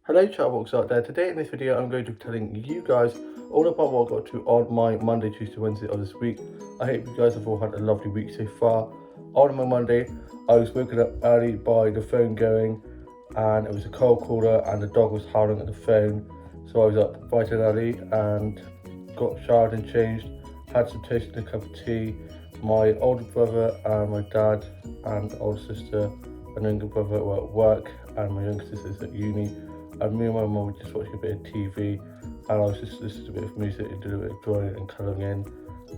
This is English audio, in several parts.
Hello chatbox out there. Today in this video I'm going to be telling you guys all about what I got to on my Monday, Tuesday, Wednesday of this week. I hope you guys have all had a lovely week so far. On my Monday I was woken up early by the phone going, and it was a cold caller and the dog was howling at the phone. So I was up bright and early and got showered and changed, had some toast and a cup of tea. My older brother and my dad and older sister and younger brother were at work, and my younger sister's at uni, and me and my mum were just watching a bit of TV, and I was just listening to a bit of music and doing a bit of drawing and colouring in,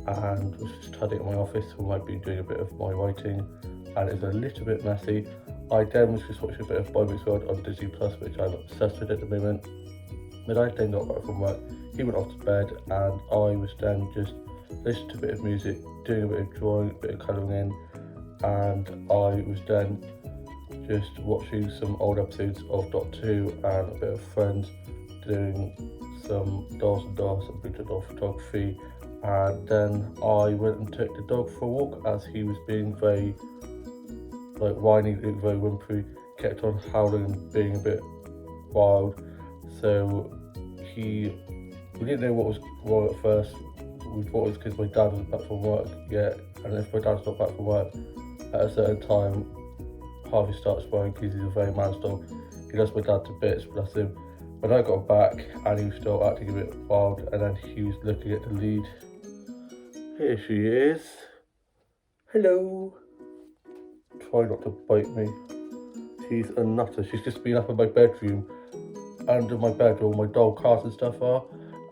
and was just tidying up my office. So I might be doing a bit of my writing, and it's a little bit messy. I then was just watching a bit of Boy Meets World on Disney Plus, which I'm obsessed with at the moment. My dad then got back from work, he went off to bed, and I was then just listening to a bit of music, doing a bit of drawing, a bit of colouring in, and I was then just watching some old episodes of Doctor Who and a bit of Friends, doing some dolls and dolls and bit of doll photography, and then I went and took the dog for a walk as he was being very whiny, very whimpery, kept on howling and being a bit wild. So we didn't know what was wrong at first. We thought it was because my dad wasn't back from work yet, and if my dad's not back from work at a certain time, Harvey starts worrying because he's a very man's dog. He loves my dad to bits, bless him. When I got back and he was still acting a bit wild, and then he was looking at the lead. Here she is. Hello. Try not to bite me. She's a nutter. She's just been up in my bedroom, under my bed where all my doll cars and stuff are,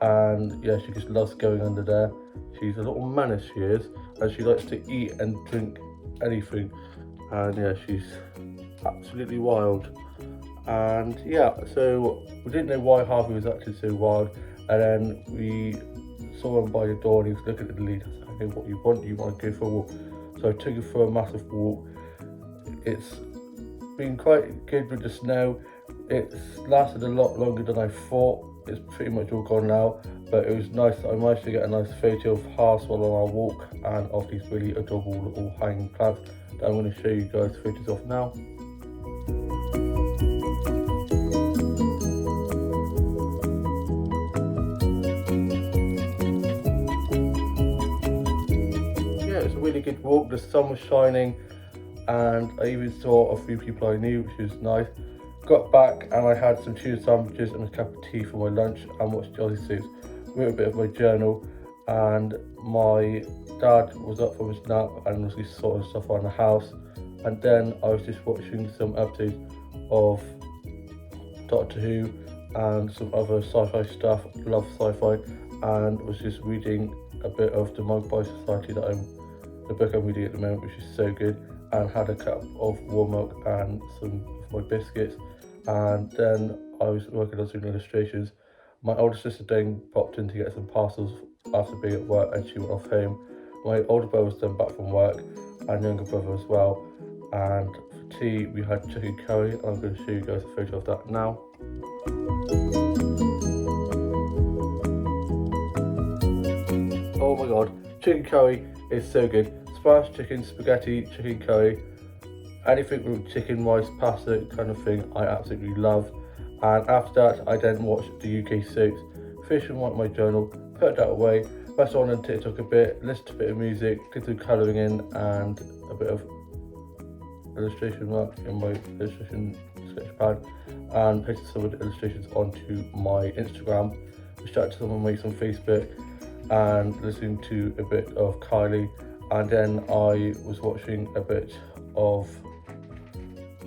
and yeah, she just loves going under there. She's a little menace, she is, and she likes to eat and drink anything, and yeah, she's absolutely wild. And yeah, so we didn't know why Harvey was acting so wild, and then we saw him by the door and he was looking at the lead. I said, okay, what you want to go for a walk? So I took him for a massive walk. It's been quite good with the snow. It's lasted a lot longer than I thought. It's pretty much all gone now, but it was nice that I managed to get a nice photo of Harvey while on our walk, and of these really adorable little hanging plants that I'm going to show you guys photos of now. Yeah, it was a really good walk. The sun was shining, and I even saw a few people I knew, which was nice. Got back and I had some tuna sandwiches and a cup of tea for my lunch and watched Jolly Suits. Wrote a bit of my journal, and my dad was up from his nap and was just sorting stuff around the house. And then I was just watching some episodes of Doctor Who and some other sci-fi stuff. Love sci-fi, and was just reading a bit of the Magpie Society, the book I'm reading at the moment, which is so good. And had a cup of warm milk and some of my biscuits, and then I was working on some illustrations. My older sister then popped in to get some parcels after being at work, and she went off home. My older brother was then back from work, and younger brother as well. And for tea we had chicken curry, and I'm going to show you guys a photo of that now. Oh my god, chicken curry is so good. Spanish chicken, spaghetti, chicken curry, anything with chicken, rice, pasta kind of thing, I absolutely love. And after that, I then watched the UK soaps, finished and wrote my journal, put that away, pressed on TikTok a bit, listened to a bit of music, did some colouring in and a bit of illustration work in my illustration sketch pad, and posted some of the illustrations onto my Instagram. I chatted to some of my mates on Facebook and listening to a bit of Kylie. And then I was watching a bit of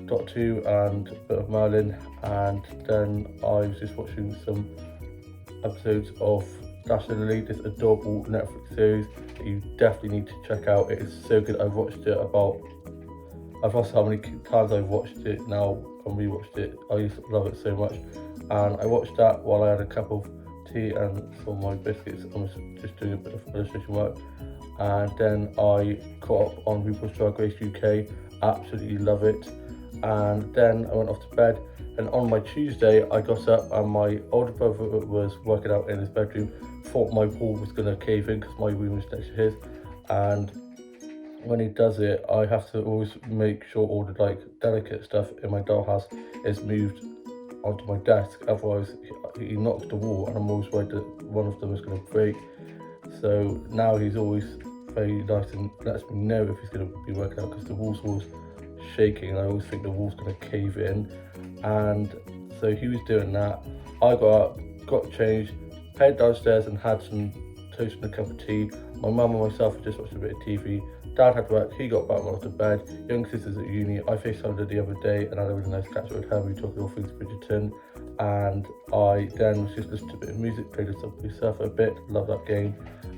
Doctor Who and a bit of Merlin, and then I was just watching some episodes of Dash and Lily, this adorable Netflix series that you definitely need to check out. It is so good. I've lost how many times I've watched it now and rewatched it. I used to love it so much, and I watched that while I had a cup of tea and some of my biscuits. I was just doing a bit of illustration work. And then I caught up on RuPaul's Drag Race UK, absolutely love it. And then I went off to bed, and on my Tuesday I got up and my older brother was working out in his bedroom, thought my wall was going to cave in because my room was next to his, and when he does it I have to always make sure all the delicate stuff in my dollhouse is moved onto my desk, otherwise he knocks the wall and I'm always worried that one of them is going to break. So now he's always very nice and lets me know if he's going to be working out, because the wall's always shaking and I always think the wall's going to cave in. And so he was doing that. I got up, got changed, headed downstairs and had some toast and a cup of tea. My mum and myself had just watched a bit of TV. Dad had work, he got back, went off to bed. Young sister's at uni. I FaceTimed her the other day and had a really nice catch up with her. We were talking all things Bridgerton, and I then was just listening to a bit of music, played with Subway Surfer a bit, love that game.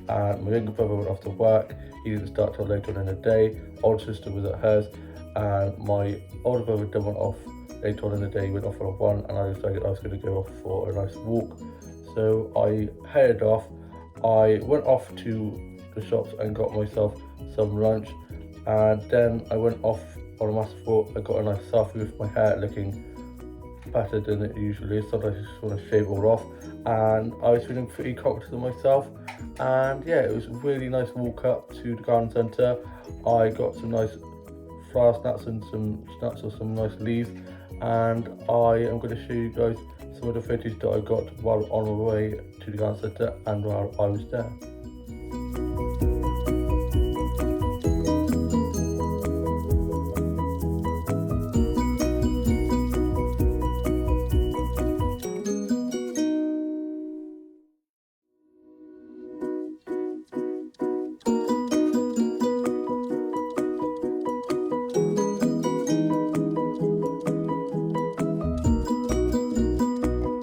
And my younger brother went off to work. He didn't start till later on in the day. Older sister was at hers, and my older brother then went off later on in the day. He went off on a run, and I decided I was going to go off for a nice walk. So I headed off. I went off to the shops and got myself some lunch, and then I went off on a massive walk. I got a nice selfie with my hair looking better than it usually is. Sometimes I just want to shave it all off, and I was feeling pretty confident in myself. And yeah, it was a really nice walk up to the garden centre. I got some nice flower snacks and some snacks or some nice leaves, and I am going to show you guys some of the footage that I got while on my way to the garden centre and while I was there.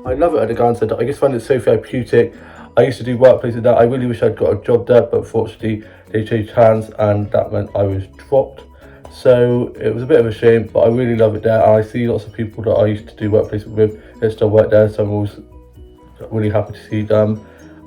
I love it at the garden centre. I just find it so therapeutic. I used to do workplace at that. I really wish I'd got a job there, but unfortunately they changed hands and that meant I was dropped. So it was a bit of a shame, but I really love it there. And I see lots of people that I used to do workplace with that still work there, so I'm always really happy to see them.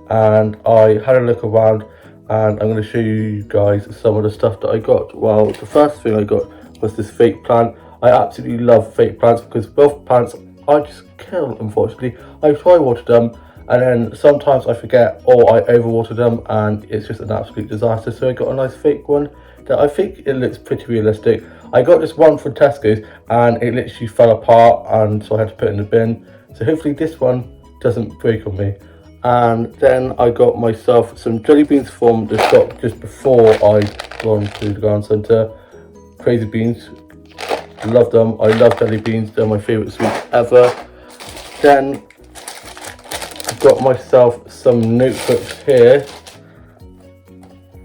And I had a look around, and I'm going to show you guys some of the stuff that I got. Well, the first thing I got was this fake plant. I absolutely love fake plants because both plants I just kill, unfortunately. I try water them and then sometimes I forget or I overwater them and it's just an absolute disaster. So I got a nice fake one that I think it looks pretty realistic. I got this one from Tesco's and it literally fell apart, and so I had to put it in the bin. So hopefully this one doesn't break on me. And then I got myself some jelly beans from the shop just before I gone to the garden centre. Crazy beans. Love them. I love jelly beans. They're my favourite sweets ever. Then I got myself some notebooks here.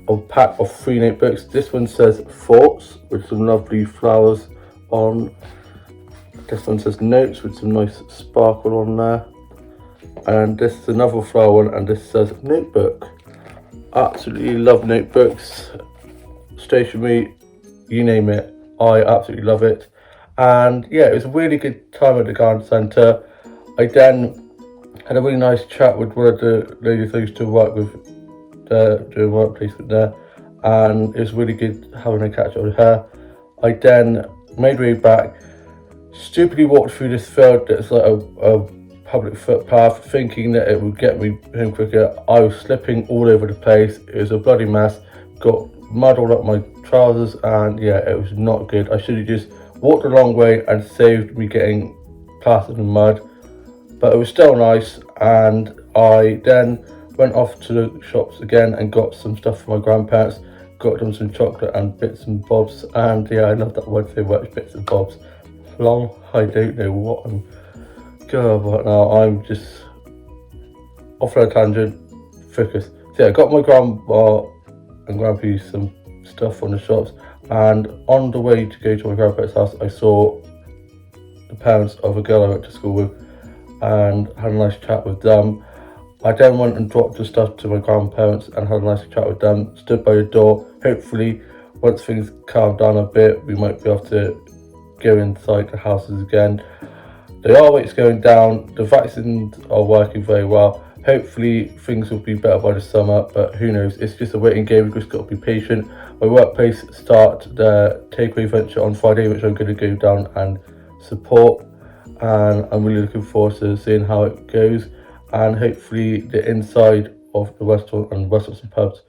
A pack of 3 notebooks. This one says thoughts with some lovely flowers on. This one says notes with some nice sparkle on there. And this is another flower one, and this says notebook. Absolutely love notebooks. Stationery, you name it. I absolutely love it. And yeah, it was a really good time at the garden centre. I then had a really nice chat with one of the ladies I used to work with there, doing work placement there, and it was really good having a catch up with her. I then made my way back, stupidly walked through this field that's like a public footpath, thinking that it would get me home quicker. I was slipping all over the place. It was a bloody mess. Got mud all up my trousers, and yeah, it was not good. I should have just walked a long way and saved me getting plastered in mud, but it was still nice. And I then went off to the shops again and got some stuff for my grandparents. Got them some chocolate and bits and bobs, and yeah, I love that word so much, bits and bobs. Long, I don't know what I'm going about now. I'm just off on a tangent. Focus. So yeah, I got my grandma and grandpa some stuff from the shops, and on the way to go to my grandparents' house I saw the parents of a girl I went to school with and had a nice chat with them. I then went and dropped the stuff to my grandparents and had a nice chat with them, stood by the door. Hopefully once things calm down a bit we might be able to go inside the houses again. The R rate's going down, the vaccines are working very well. Hopefully things will be better by the summer, but who knows, it's just a waiting game. We've just got to be patient. My workplace start their takeaway venture on Friday, which I'm going to go down and support, and I'm really looking forward to seeing how it goes. And hopefully the inside of the restaurant and restaurants and pubs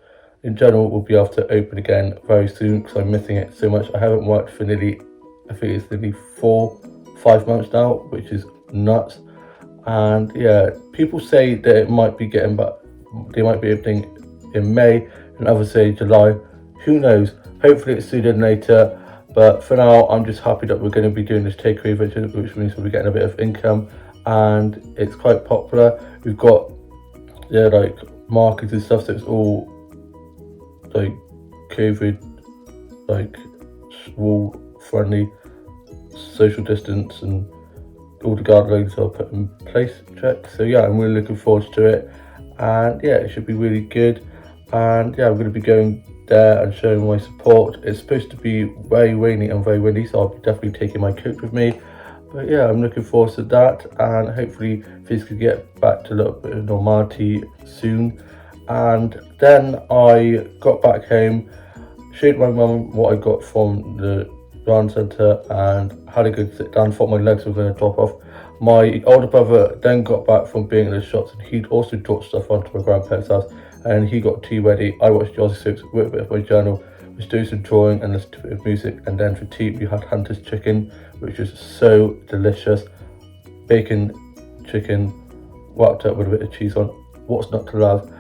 in general will be able to open again very soon, because I'm missing it so much. I haven't worked for nearly, I think it's nearly 4-5 months now, which is nuts. And yeah, people say that it might be getting back, they might be opening in May, and others say July. Who knows? Hopefully it's sooner than later. But for now, I'm just happy that we're going to be doing this takeaway venture, which means we'll be getting a bit of income, and it's quite popular. We've got like markets and stuff, so it's all like COVID, like wall friendly, social distance, and all the guidelines are put in place. Check. So yeah, I'm really looking forward to it, and yeah, it should be really good. And yeah, I'm going to be going there and showing my support. It's supposed to be very rainy and very windy, so I'll be definitely taking my coat with me. But yeah, I'm looking forward to that, and hopefully things can get back to a little bit of normality soon. And then I got back home, showed my mum what I got from the run centre, and had a good sit down. Thought my legs were going to drop off. My older brother then got back from being in the shops, and he'd also dropped stuff onto my grandparents' house, and he got tea ready. I watched Aussie soaps, wrote a bit of my journal, was doing some drawing and listened to a bit of music. And then for tea we had Hunter's chicken, which is so delicious. Bacon chicken wrapped up with a bit of cheese on. What's not to love?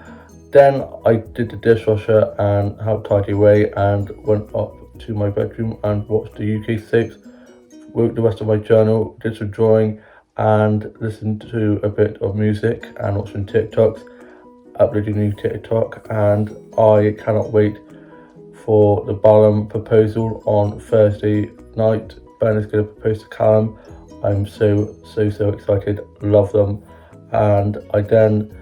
Then I did the dishwasher and helped tidy away, and went up to my bedroom and watched the UK soaps, wrote the rest of my journal, did some drawing, and listened to a bit of music and watched some TikToks, uploaded a new TikTok. And I cannot wait for the Ballum proposal on Thursday night. Ben is going to propose to Callum. I'm so excited, love them. And I then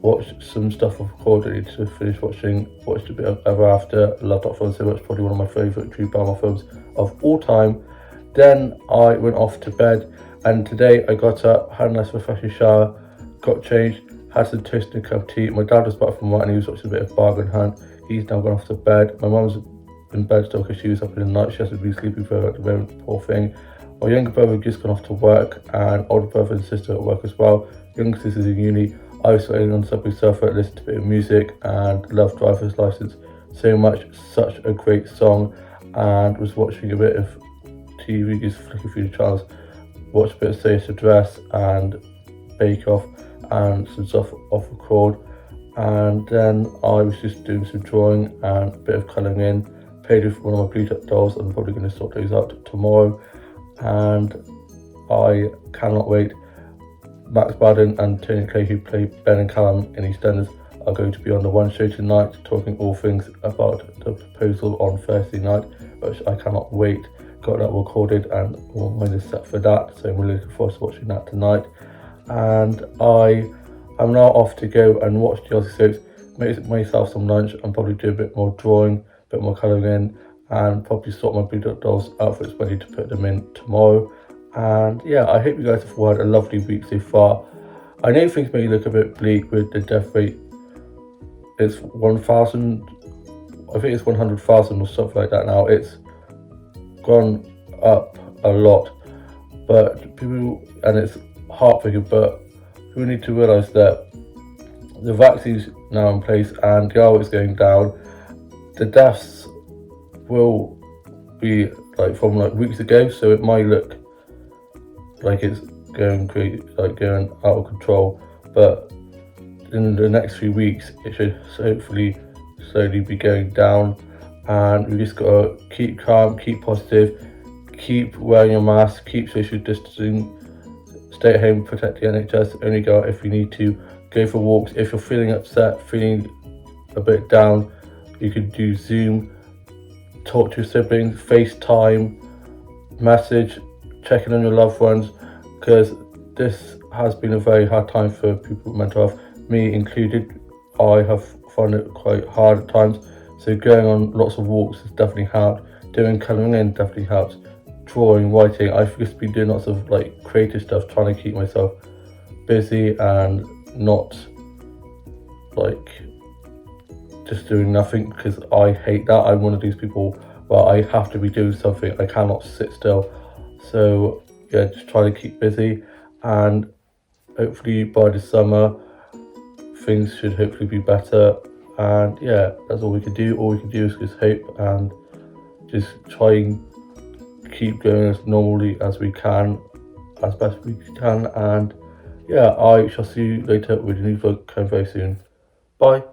watched some stuff I've recorded to finish watching, watched a bit of Ever After, love that film so much, probably one of my favourite Drew Barrymore films of all time. Then I went off to bed, and today I got up, had a nice refreshing shower, got changed, had some toast and a cup of tea. My dad was back from work and he was watching a bit of Bargain Hunt. He's now gone off to bed. My mum's in bed still because she was up in the night. She has to be sleeping for her at the moment, poor thing. My younger brother just gone off to work, and older brother and sister at work as well. Younger sister's in uni. I was sitting on the subway sofa, listened to a bit of music, and loved Driver's License so much. Such a great song. And was watching a bit of TV, just flicking through the channels. Watched a bit of Say Address and Bake Off and some stuff off record. And then I was just doing some drawing and a bit of colouring in. Played with one of my blue duck dolls. I'm probably going to sort those out tomorrow. And I cannot wait. Max Baden and Tony Clay, who play Ben and Callum in EastEnders, are going to be on the One Show tonight, talking all things about the proposal on Thursday night, which I cannot wait. Got that recorded and all mine is set for that, so I'm really looking forward to watching that tonight. And I am now off to go and watch the Aussie soaps, make myself some lunch, and probably do a bit more drawing, a bit more colouring in, and probably sort my Blue Duck Dolls outfits ready to put them in tomorrow. And yeah, I hope you guys have all had a lovely week so far. I know things may look a bit bleak with the death rate. It's 1,000, I think it's 100,000 or something like that now. It's gone up a lot, but people, and it's heartbreaking, but we need to realise that the vaccine's now in place and the R is going down. The deaths will be like from like weeks ago, so it might look like it's going crazy, like going out of control, but in the next few weeks it should hopefully slowly be going down. And we just gotta keep calm, keep positive, keep wearing your mask, keep social distancing, stay at home, protect the NHS, only go out if you need to, go for walks. If you're feeling upset, feeling a bit down, you could do Zoom, talk to your siblings, FaceTime, message, checking on your loved ones, because this has been a very hard time for people with mental health, me included. I have found it quite hard at times, so going on lots of walks has definitely helped. Doing colouring in definitely helps. Drawing, writing, I've just been doing lots of like creative stuff, trying to keep myself busy and not like just doing nothing, because I hate that. I'm one of these people where I have to be doing something, I cannot sit still. So yeah, just trying to keep busy, and hopefully by the summer things should hopefully be better. And yeah, that's all we can do. All we can do is just hope and just try and keep going as normally as we can. as best we can. And yeah, I shall see you later with a new vlog coming very soon. Bye.